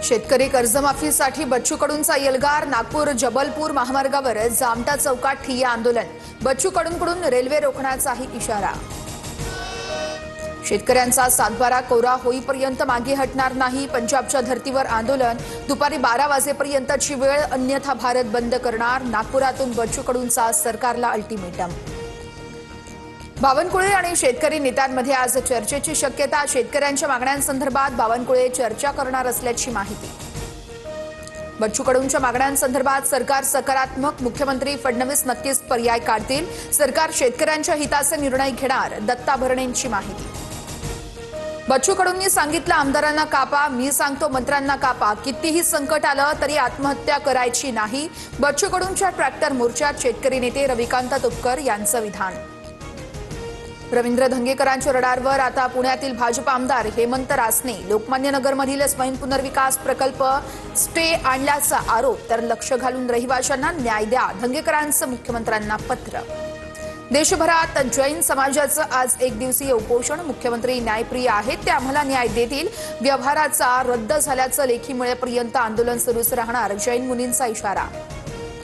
शेतकरी कर्जमाफीसाठी बच्चू कडूंचा एल्गार। नागपूर जबलपूर महामार्गावर जामटा चौकात ठिय्या आंदोलन। बच्चू कडूंकडून रेल्वे रोखण्याचाही इशारा। शेतकऱ्यांचा सातबारा कोरा होईपर्यंत मागे हटणार नाही। पंजाबच्या धर्तीवर आंदोलन। दुपारी 12 वाजेपर्यंतची वेळ, अन्यथा भारत बंद करणार। नागपुरातून बच्चू कडूंचा सरकारला अल्टिमेटम। बावनकुळे आणि शेतकरी नेत्यांमध्ये आज चर्चेची शक्यता। शेतकऱ्यांच्या मागण्यांसंदर्भात बावनकुळे चर्चा करणार असल्याची माहिती। बच्चू कडूंच्या मागण्यांसंदर्भात सरकार सकारात्मक। मुख्यमंत्री फडणवीस नक्कीच पर्याय काढतील। सरकार शेतकऱ्यांच्या हिताचे निर्णय घेणार। दत्ता भरणेंची माहिती। बच्चू कडूंनी सांगितलं, आमदारांना कापा, मी सांगतो मंत्र्यांना कापा। कितीही संकट आलं तरी आत्महत्या करायची नाही। बच्चू कडूंच्या ट्रॅक्टर मोर्चात शेतकरी नेते रविकांत तुपकर यांचं विधान। रवींद्र धंगेकरांच्या रडारवर आता पुण्यातील भाजप आमदार हेमंत रासने। लोकमान्य नगरमधील स्वयं पुनर्विकास प्रकल्प स्टे आणल्याचा आरोप, तर लक्ष घालून रहिवाशांना न्याय द्या, धंगेकरांचं मुख्यमंत्र्यांना पत्र। देशभरात जैन समाजाचं आज एक दिवसीय उपोषण। मुख्यमंत्री न्यायप्रिय आहेत, ते आम्हाला न्याय देतील। व्यवहाराचा रद्द झाल्याचं लेखी मिळेपर्यंत आंदोलन सुरूच राहणार, जैन मुनींचा इशारा।